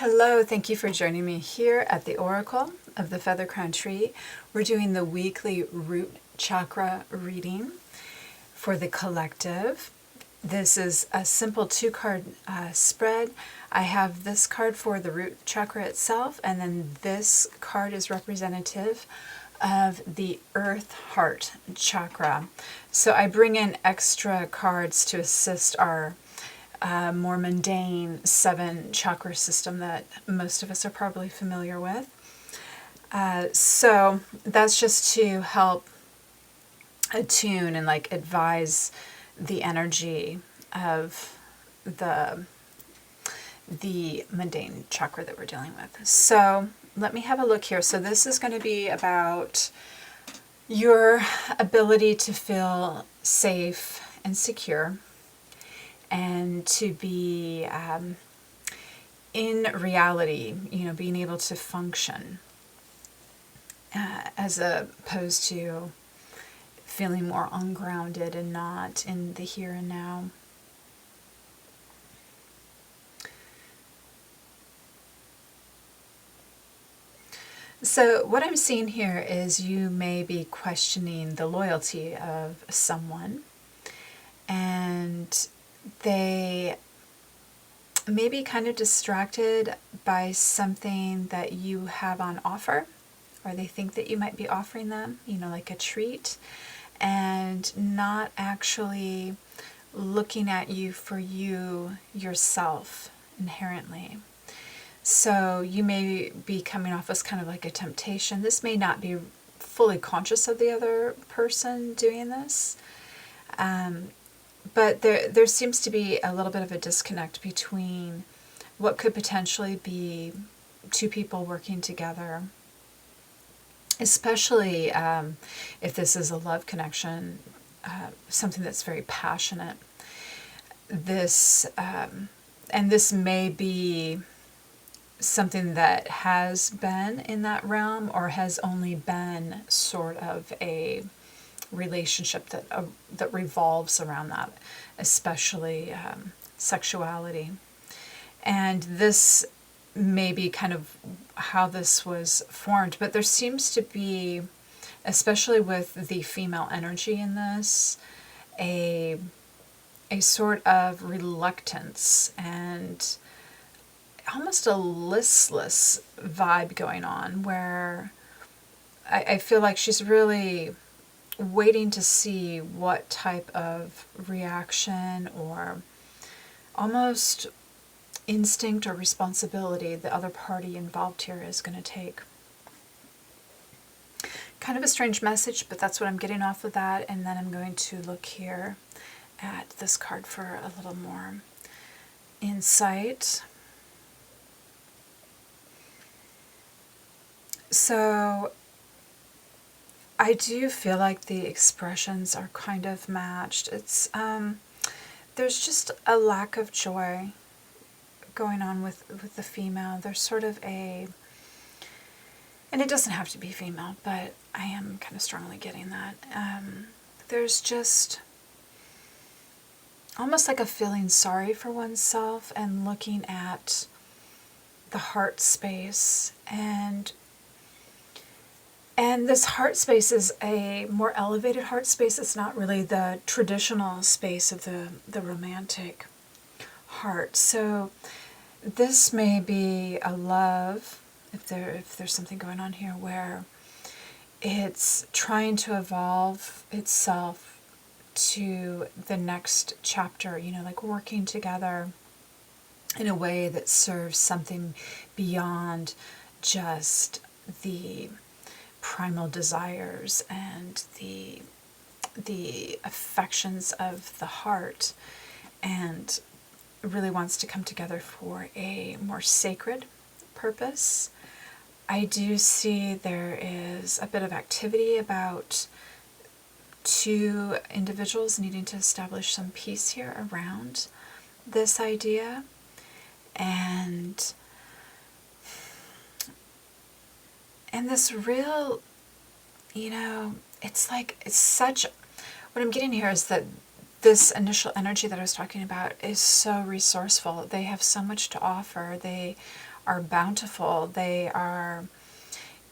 Hello, thank you for joining me here at the Oracle of the Feather Crown Tree. We're doing the weekly root chakra reading for the collective. This is a simple two-card spread. I have this card for the root chakra itself, and then this card is representative of the earth heart chakra. So I bring in extra cards to assist our more mundane 7 chakra system that most of us are probably familiar with. So that's just to help attune and advise the energy of the mundane chakra that we're dealing with. So let me have a look here. So this is going to be about your ability to feel safe and secure, and to be in reality, being able to function as opposed to feeling more ungrounded and not in the here and now. So what I'm seeing here is you may be questioning the loyalty of someone, and they may be kind of distracted by something that you have on offer, or they think that you might be offering them, like a treat, and not actually looking at you for you yourself inherently. So you may be coming off as kind of like a temptation. This may not be fully conscious of the other person doing this. But there seems to be a little bit of a disconnect between what could potentially be two people working together, especially if this is a love connection, something that's very passionate. This may be something that has been in that realm, or has only been sort of a relationship that revolves around that, especially sexuality. And this may be kind of how this was formed, but there seems to be, especially with the female energy in this, a sort of reluctance and almost a listless vibe going on, where I feel like she's really waiting to see what type of reaction or almost instinct or responsibility the other party involved here is going to take. Kind of a strange message, but that's what I'm getting off of that. And then I'm going to look here at this card for a little more insight. So I do feel like the expressions are kind of matched. It's there's just a lack of joy going on with the female. There's sort of and it doesn't have to be female, but I am kind of strongly getting that. There's just almost like a feeling sorry for oneself and looking at the heart space, and this heart space is a more elevated heart space. It's not really the traditional space of the romantic heart. So this may be a love, if there's something going on here, where it's trying to evolve itself to the next chapter, like working together in a way that serves something beyond just the primal desires and the affections of the heart, and really wants to come together for a more sacred purpose. I do see there is a bit of activity about two individuals needing to establish some peace here around this idea, and this real, it's such, what I'm getting here is that this initial energy that I was talking about is so resourceful. They have so much to offer. They are bountiful. They are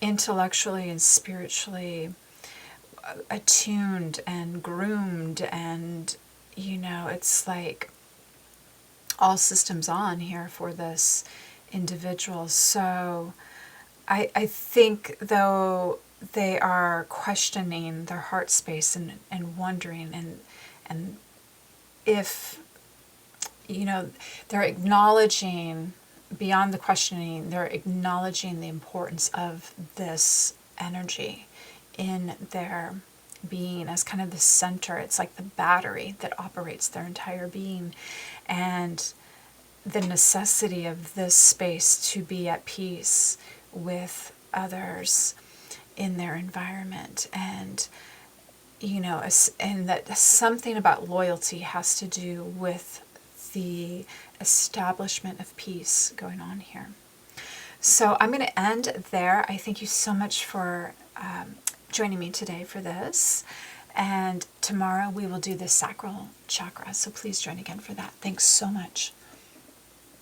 intellectually and spiritually attuned and groomed, and it's like all systems on here for this individual. So I think, though, they are questioning their heart space and wondering, and if they're acknowledging, beyond the questioning, they're acknowledging the importance of this energy in their being as kind of the center. It's like the battery that operates their entire being, and the necessity of this space to be at peace with others in their environment. And and that something about loyalty has to do with the establishment of peace going on here. So I'm going to end there. I thank you so much for joining me today for this. And tomorrow we will do the sacral chakra. So please join again for that. Thanks so much.